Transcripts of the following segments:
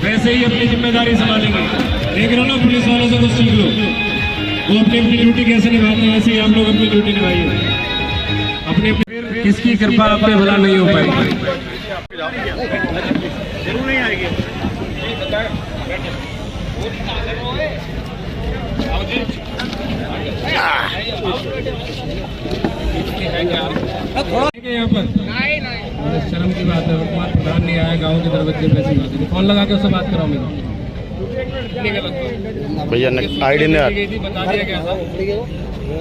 वैसे ही अपनी जिम्मेदारी संभालेंगे। देख रहे हो ना, पुलिस वालों से कुछ सीख लो, वो अपनी अपनी ड्यूटी कैसे निभाते हैं, ऐसे ही आप लोग अपनी ड्यूटी निभाइए। अपने किसकी कृपा आप पे भला नहीं हो पाएगी। जरूर नहीं आएगी। यहाँ पर शर्म की बात है, वर्तमान प्रधान नहीं आया, गाँव के दरवाजे पे ऐसी बात है। फोन लगा के उससे बात कराओ मेरी भैया आईडी ने बता दिया गया था,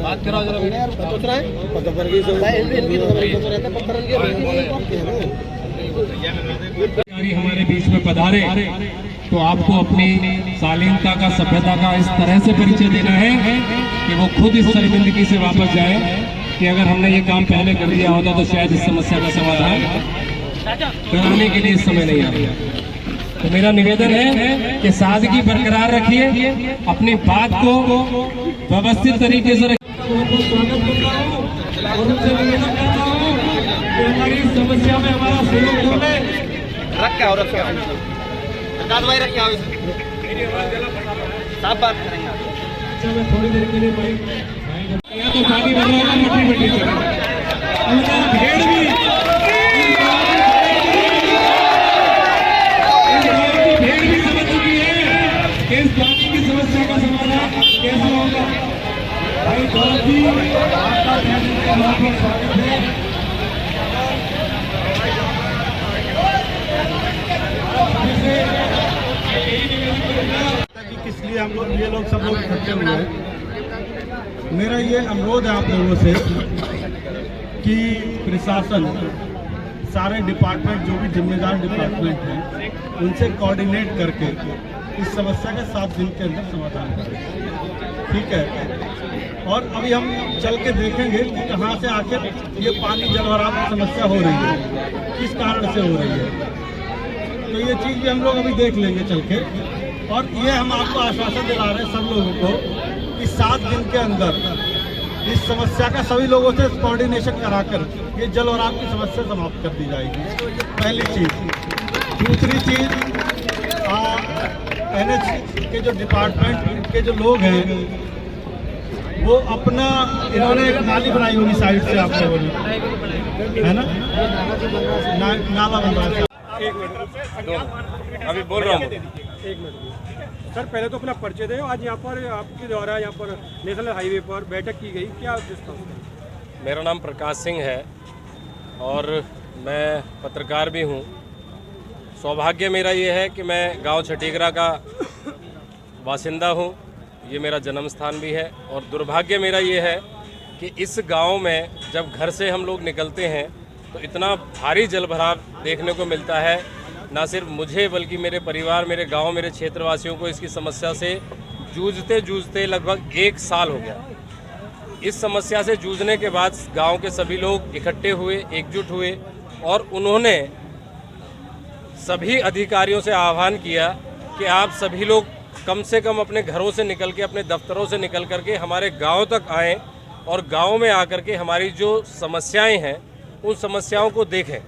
बात कराओ जरा। हमारे बीच में पधारे तो आपको अपनी शालीनता का, सभ्यता का इस तरह से परिचय देना है कि वो खुद इस शर्मिंदगी से वापस जाए कि अगर हमने ये काम पहले कर दिया होता तो शायद इस समस्या का समाधान कराने के लिए इस समय नहीं आ रहा। तो मेरा निवेदन है कि सादगी बरकरार रखिए, अपनी बात को व्यवस्थित तरीके से हमारी समस्या में हमारा सहयोग करें। साफ बात करेंगे। थोड़ी देर के लिए तो पानी भर रहा है, मट्टी मट्टी भेड़ भी समझ चुकी है कि इस पानी की समस्या का समाधान कैसे होगा। भाई गौरव जी, आपका स्वागत है। किस लिए हम लोग, ये लोग सब लोग इकट्ठे हुए हैं। मेरा ये अनुरोध है आप लोगों से कि प्रशासन, सारे डिपार्टमेंट, जो भी जिम्मेदार डिपार्टमेंट हैं, उनसे कोऑर्डिनेट करके इस समस्या का 7 दिन के अंदर समाधान करें। ठीक है। और अभी हम चल के देखेंगे कि कहाँ से आखिर ये पानी जलभराव की समस्या हो रही है, किस कारण से हो रही है। तो ये चीज़ भी हम लोग अभी देख लेंगे चल के। और ये हम आपको आश्वासन दिला रहे हैं सब लोगों को कि 7 दिन के अंदर इस समस्या का सभी लोगों से कोऑर्डिनेशन कराकर ये जल और आग की समस्या समाप्त कर दी जाएगी। पहली चीज़। दूसरी चीज़, NH के जो डिपार्टमेंट के जो लोग हैं, वो अपना, इन्होंने एक नाली बनाई होगी साइड से, आप लोगों ने, है ना, नाला बन रहा है। एक मिनट, अभी बोल रहा हूँ। एक मिनट सर, पहले तो अपना परिचय दें। आज यहाँ पर आपके द्वारा यहाँ पर नेशनल हाईवे पर बैठक की गई, क्या उद्देश्य था? मेरा नाम प्रकाश सिंह है और मैं पत्रकार भी हूँ। सौभाग्य मेरा ये है कि मैं गांव छटीगरा का बासिंदा हूँ, ये मेरा जन्म स्थान भी है। और दुर्भाग्य मेरा ये है कि इस गांव में जब घर से हम लोग निकलते हैं तो इतना भारी जलभराव देखने को मिलता है। ना सिर्फ मुझे बल्कि मेरे परिवार, मेरे गांव, मेरे क्षेत्रवासियों को इसकी समस्या से जूझते जूझते लगभग 1 साल हो गया। इस समस्या से जूझने के बाद गांव के सभी लोग इकट्ठे हुए, एकजुट हुए और उन्होंने सभी अधिकारियों से आह्वान किया कि आप सभी लोग कम से कम अपने घरों से निकल के, अपने दफ्तरों से निकल करके हमारे गाँव तक आएँ और गाँव में आकर के हमारी जो समस्याएँ हैं उन समस्याओं को देखें।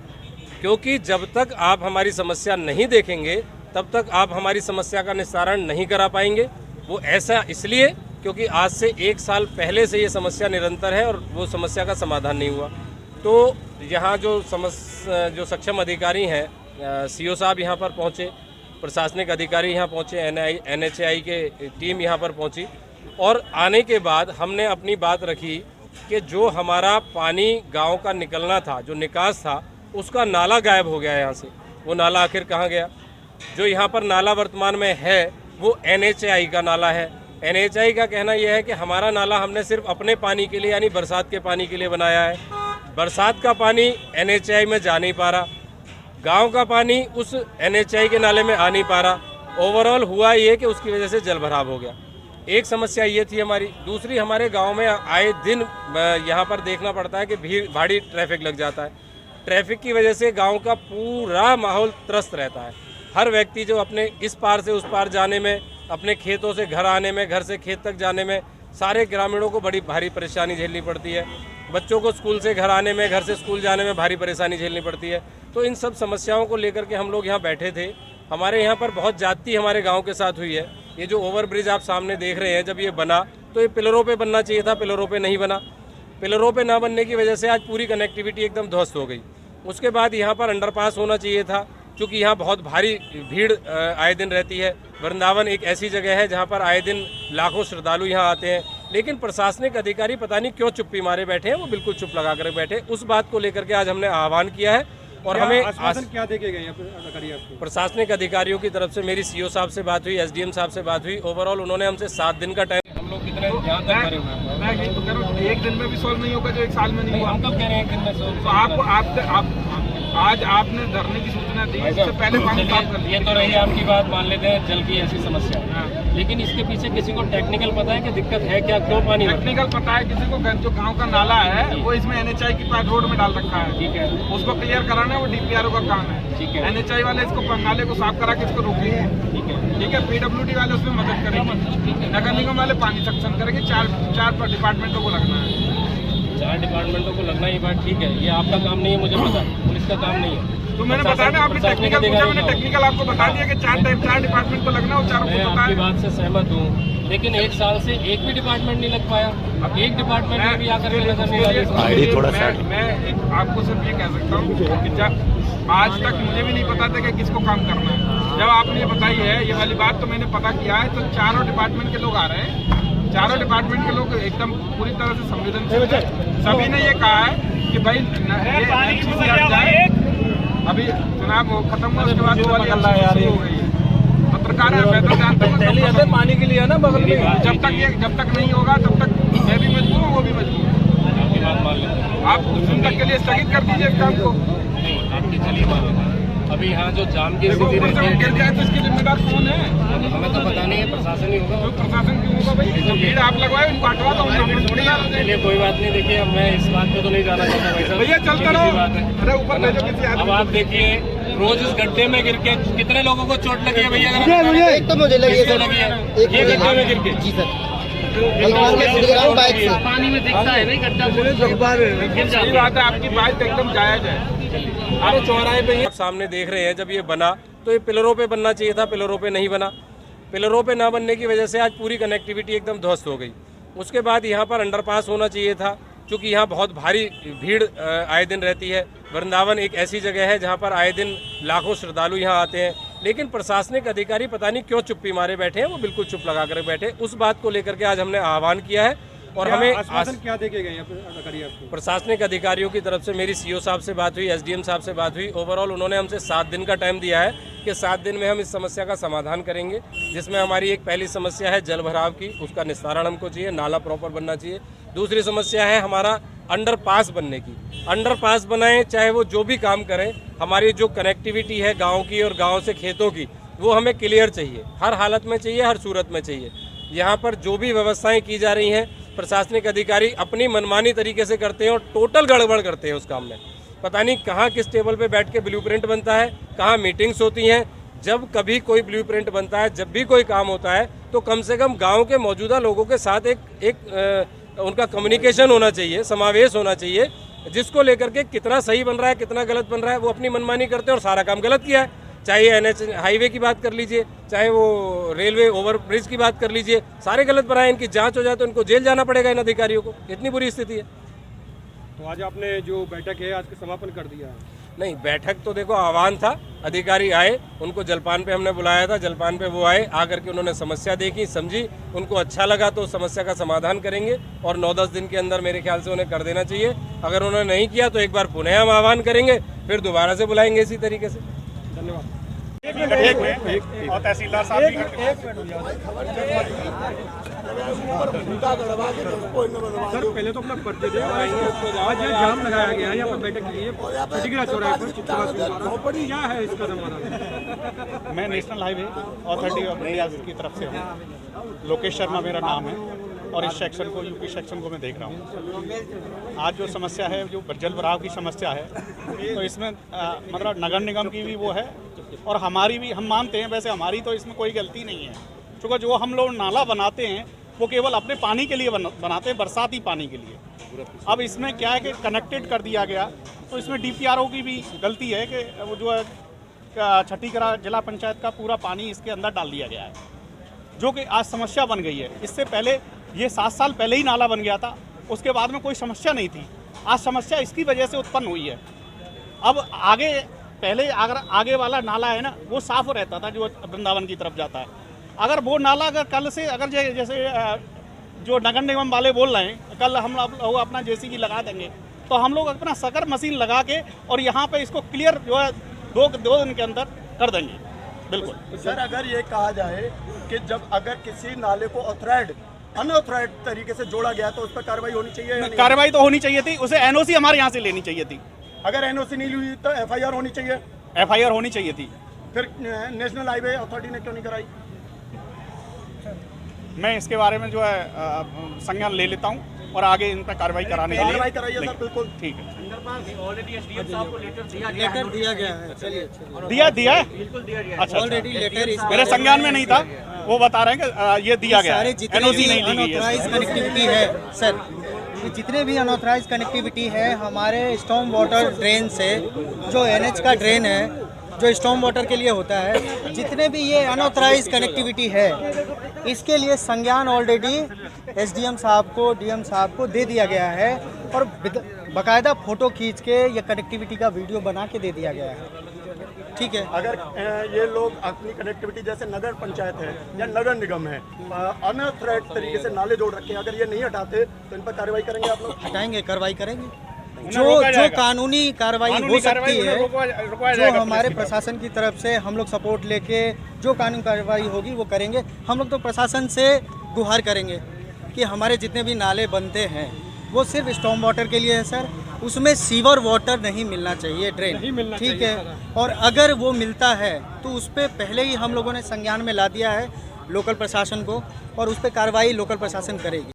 क्योंकि जब तक आप हमारी समस्या नहीं देखेंगे तब तक आप हमारी समस्या का निस्तारण नहीं करा पाएंगे। वो ऐसा इसलिए क्योंकि आज से 1 साल पहले से ये समस्या निरंतर है और वो समस्या का समाधान नहीं हुआ। तो यहाँ जो सक्षम अधिकारी हैं, CO साहब यहाँ पर पहुँचे, प्रशासनिक अधिकारी यहाँ पहुँचे, NHAI के टीम यहाँ पर पहुँची और आने के बाद हमने अपनी बात रखी कि जो हमारा पानी गांव का निकलना था, जो निकास था, उसका नाला गायब हो गया यहाँ से। वो नाला आखिर कहाँ गया? जो यहाँ पर नाला वर्तमान में है वो NHAI का नाला है। NHAI का कहना यह है कि हमारा नाला हमने सिर्फ अपने पानी के लिए, यानी बरसात के पानी के लिए बनाया है। बरसात का पानी NHAI में जा नहीं पा रहा, गाँव का पानी उस NHAI के नाले में आ नहीं पा रहा। ओवरऑल हुआ ये कि उसकी वजह से जलभराव हो गया। एक समस्या ये थी हमारी। दूसरी, हमारे गांव में आए दिन यहाँ पर देखना पड़ता है कि भीड़ भारी ट्रैफिक लग जाता है। ट्रैफिक की वजह से गांव का पूरा माहौल त्रस्त रहता है। हर व्यक्ति जो अपने इस पार से उस पार जाने में, अपने खेतों से घर आने में, घर से खेत तक जाने में, सारे ग्रामीणों को बड़ी भारी परेशानी झेलनी पड़ती है। बच्चों को स्कूल से घर आने में, घर से स्कूल जाने में भारी परेशानी झेलनी पड़ती है। तो इन सब समस्याओं को लेकर के हम लोग यहाँ बैठे थे हमारे यहाँ पर बहुत ज्यादती हमारे गांव के साथ हुई है। ये जो ओवर ब्रिज आप सामने देख रहे हैं, जब ये बना तो ये पिलरों पे बनना चाहिए था, पिलरों पे नहीं बना। पिलरों पे ना बनने की वजह से आज पूरी कनेक्टिविटी एकदम ध्वस्त हो गई। उसके बाद यहाँ पर अंडरपास होना चाहिए था, क्योंकि यहाँ बहुत भारी भीड़ आए दिन रहती है। वृंदावन एक ऐसी जगह है जहाँ पर आए दिन लाखों श्रद्धालु यहाँ आते हैं, लेकिन प्रशासनिक अधिकारी पता नहीं क्यों चुप्पी मारे बैठे हैं, वो बिल्कुल चुप लगा कर बैठे। उस बात को लेकर के आज हमने आह्वान किया है और हमें क्या देके गए आपको? प्रशासनिक अधिकारियों की तरफ से मेरी सीओ साहब से बात हुई, एसडीएम साहब से बात हुई। ओवरऑल उन्होंने हमसे 7 दिन का टाइम, हम लोग कितने यहाँ तक भरे हुए हैं। मैं यही तो कह रहा हूँ, एक दिन में भी सॉल्व नहीं होगा जो एक साल में नहीं हुआ। हम कब कह रहे हैं एक दिन में solve? तो आप आज आपने धरने की सूचना दी, इससे पहले काम कर ये तो रही आपकी बात, मान लेते हैं जल की ऐसी समस्या है, लेकिन इसके पीछे किसी को टेक्निकल पता है कि दिक्कत है क्या, क्यों पानी टेक्निकल पता है किसी को। जो गांव का नाला है वो इसमें एनएचआई की पाइप रोड में डाल रखा है, ठीक है, उसको क्लियर कराना है, वो डीपीआरओ का काम है। ठीक है, एनएचआई वाले इसको नाले को साफ करा के इसको रोकेंगे, ठीक है, पीडब्ल्यूडी वाले उसमें मदद करेंगे, नगर निगम वाले पानी सक्शन करेंगे। चार डिपार्टमेंटों को लगना है, 4 डिपार्टमेंटों को लगना। ही बात ठीक है, ये आपका काम नहीं है, मुझे पता, पुलिस का काम नहीं है। तो मैंने बताया ना, आपने टेक्निकल पूछा, मैंने टेक्निकल आपको बता दिया कि 4 डिपार्टमेंट को लगना और 4 मैं को पता आपकी है। बात से सहमत हूँ, लेकिन एक साल से एक भी डिपार्टमेंट नहीं लग पाया। अब एक डिपार्टमेंट में भी आकर के नजर नहीं आ रही। मैं आपको सिर्फ ये कह सकता हूँ कि जब आज तक मुझे भी नहीं पता था कि किसको काम करना है। जब आपने ये बताई है ये वाली बात, तो मैंने पता किया है, तो 4 डिपार्टमेंट के लोग आ रहे हैं। 4 डिपार्टमेंट के लोग एकदम पूरी तरह से संवेदनशील है। सभी ने ये कहा है कि भाई जाए, अभी चुनाव खत्म हुआ उसके बाद वो वाली शुरू हो गई है। पत्रकार है, मैं तो जानता हूँ पानी के लिए ना बगल में, जब तक नहीं होगा तब तक मैं भी मजबूर हूँ, वो भी मजबूर है। आपकी बात मान लेते हैं, आप कुछ दिन तक के लिए स्थगित कर दीजिए इस काम को। नहीं आपकी चलिए मान लेते हैं। अभी यहाँ जो जाम की देखो स्थिति ऊपर से वो रहती गिर है, जाए तो इसकी जिम्मेदार कौन है? हमें तो पता नहीं है, प्रशासन ही होगा। तो प्रशासन क्यों होगा भाई? जो भीड़ आप लगवाए उनको हटवा दो, थोड़ी आ रहे चलिए कोई बात नहीं। देखिए अब मैं इस बात पे तो नहीं जाना चाहता भाई साहब, भैया चलता ये रहो। किसी बात है। अरे ऊपर भेजो किसी अब आदमी आप देखिए रोज इस गड्ढे में गिर के कितने लोगों को चोट लगी है भैया? एक तो मुझे लगी है किसको सर, लगी है? एक ये गड्ढे में गिर के? जी सर, एक बार मैं खुद गिरा हूँ बाइक से। पानी में दिखता है नहीं गड्ढा, सही बात है, आपकी बात एकदम जायज है। अरे चौराहे पे आप सामने देख रहे हैं, जब ये बना तो ये पिलरों पे बनना चाहिए था, पिलरों पे नहीं बना। पिलरों पे ना बनने की वजह से आज पूरी कनेक्टिविटी एकदम ध्वस्त हो गई। उसके बाद यहाँ पर अंडरपास होना चाहिए था, क्योंकि यहाँ बहुत भारी भीड़ आए दिन रहती है। वृंदावन एक ऐसी जगह है जहाँ पर आए दिन लाखों श्रद्धालु यहाँ आते हैं, लेकिन प्रशासनिक अधिकारी पता नहीं क्यों चुप्पी मारे बैठे हैं, वो बिल्कुल चुप लगा कर बैठे। उस बात को लेकर के आज हमने आह्वान किया है और हमें क्या देके गए आपको? प्रशासनिक अधिकारियों की तरफ से मेरी सीओ साहब से बात हुई, एसडीएम साहब से बात हुई। ओवरऑल उन्होंने हमसे 7 दिन का टाइम दिया है कि 7 दिन में हम इस समस्या का समाधान करेंगे, जिसमें हमारी एक पहली समस्या है जल भराव की, उसका निस्तारण हमको चाहिए, नाला प्रॉपर बनना चाहिए। दूसरी समस्या है हमारा अंडरपास बनने की। अंडरपास बनाएं, चाहे वो जो भी काम करें, हमारी जो कनेक्टिविटी है गाँव की और गाँव से खेतों की, वो हमें क्लियर चाहिए, हर हालत में चाहिए, हर सूरत में चाहिए। यहाँ पर जो भी व्यवस्थाएं की जा रही हैं, प्रशासनिक अधिकारी अपनी मनमानी तरीके से करते हैं और टोटल गड़बड़ करते हैं उस काम में। पता नहीं कहाँ किस टेबल पे बैठ के ब्लूप्रिंट बनता है, कहाँ मीटिंग्स होती हैं। जब कभी कोई ब्लूप्रिंट बनता है, जब भी कोई काम होता है, तो कम से कम गांव के मौजूदा लोगों के साथ उनका कम्युनिकेशन होना चाहिए, समावेश होना चाहिए, जिसको लेकर के कितना सही बन रहा है, कितना गलत बन रहा है। वो अपनी मनमानी करते हैं और सारा काम गलत किया है। चाहे एनएच हाईवे की बात कर लीजिए, चाहे वो रेलवे ओवर ब्रिज की बात कर लीजिए, सारे गलत बनाए। इनकी जांच हो जाए तो इनको जेल जाना पड़ेगा इन अधिकारियों को, इतनी बुरी स्थिति है। तो आज आपने जो बैठक है आज का समापन कर दिया है? नहीं, बैठक तो देखो आह्वान था, अधिकारी आए, उनको जलपान पे हमने बुलाया था, जलपान पे वो आए, आकर के उन्होंने समस्या देखी, समझी, उनको अच्छा लगा तो समस्या का समाधान करेंगे और 9-10 दिन के अंदर मेरे ख्याल से उन्हें कर देना चाहिए। अगर उन्होंने नहीं किया तो एक बार पुनः हम आह्वान करेंगे, फिर दोबारा से बुलाएंगे इसी तरीके से। धन्यवाद। और तहसीलदार साहब भी सर पहले तो अपना परिचय दें। आज ये जाम लगाया गया है यहाँ पर बैठक के लिए छठीगढ़ चौराहे पर, क्या है इसका समाधान? मैं national highway authority of India की तरफ से हूँ, लोकेश शर्मा मेरा नाम है और इस सेक्शन को, यूपी सेक्शन को मैं देख रहा हूँ। आज जो समस्या है, जो जल भराव की समस्या है, तो इसमें मतलब नगर निगम की भी वो है और हमारी भी, हम मानते हैं वैसे हमारी तो इसमें कोई गलती नहीं है, क्योंकि जो हम लोग नाला बनाते हैं वो केवल अपने पानी के लिए बनाते हैं, बरसाती पानी के लिए। अब इसमें क्या है कि कनेक्टेड कर दिया गया, तो इसमें डीपीआरओ की भी गलती है कि वो जो है छठीगढ़ जिला पंचायत का पूरा पानी इसके अंदर डाल दिया गया है, जो कि आज समस्या बन गई है। इससे पहले ये 7 साल पहले ही नाला बन गया था, उसके बाद में कोई समस्या नहीं थी। आज समस्या इसकी वजह से उत्पन्न हुई है। अब आगे पहले अगर आगे वाला नाला है ना, वो साफ रहता था जो वृंदावन की तरफ जाता है। अगर वो नाला अगर कल से अगर जैसे जो नगर निगम वाले बोल रहे हैं कल हम लोग अपना जेसीबी लगा देंगे, तो हम लोग अपना सकर मशीन लगा के और यहाँ पे इसको क्लियर जो है दो दिन के अंदर कर देंगे। बिल्कुल सर, अगर ये कहा जाए कि जब अगर किसी नाले को अनऑथराइज्ड तरीके से जोड़ा गया तो उस पर कार्रवाई होनी चाहिए या नहीं? कार्रवाई तो होनी चाहिए थी, उसे एनओसी हमारे यहाँ से लेनी चाहिए थी। अगर एनओसी नहीं हुई तो एफआईआर होनी चाहिए। एफआईआर होनी चाहिए थी। फिर नेशनल हाईवे अथॉरिटी ने क्यों नहीं कराई? मैं इसके बारे में जो है संज्ञान ले लेता हूँ और आगे इन पर कार्रवाई कराने के लिए कार्रवाई कराइए सर, बिल्कुल ठीक है। लेटर दिया गया है, चलिए दिया है अच्छा, ऑलरेडी लेटर मेरे संज्ञान में नहीं था, वो बता रहे हैं कि ये दिया गया है। सारे जितने एनओसी भी नहीं ली गई है। अनऑथराइज्ड कनेक्टिविटी है सर, ये जितने भी अनऑथराइज्ड कनेक्टिविटी है हमारे स्टॉर्म वाटर ड्रेन से, जो एनएच का ड्रेन है जो स्टॉर्म वाटर के लिए होता है, जितने भी ये अनऑथराइज्ड कनेक्टिविटी है इसके लिए संज्ञान ऑलरेडी एसडीएम साहब को, डीएम साहब को दे दिया गया है और बाकायदा फोटो खींच के ये कनेक्टिविटी का वीडियो बना के दे दिया गया है। ठीक है, अगर ये लोग अपनी कनेक्टिविटी जैसे नगर पंचायत है या नगर निगम है अनऑथराइज्ड तरीके से नाले जोड़ रखे हैं, अगर ये नहीं हटाते तो इन पर कार्रवाई करेंगे आप लोग? हटाएंगे, कार्रवाई करेंगे। जो कानूनी कार्रवाई हो सकती है, जो हमारे प्रशासन की तरफ से हम लोग सपोर्ट लेके जो कानूनी कार्रवाई होगी वो करेंगे। हम लोग तो प्रशासन से गुहार करेंगे कि हमारे जितने भी नाले बनते हैं वो सिर्फ स्टॉर्म वाटर के लिए है सर, उसमें सीवर वाटर नहीं मिलना चाहिए, ड्रेन, ठीक है। और अगर वो मिलता है तो उस पर पहले ही हम लोगों ने संज्ञान में ला दिया है लोकल प्रशासन को और उस पर कार्रवाई लोकल प्रशासन करेगी।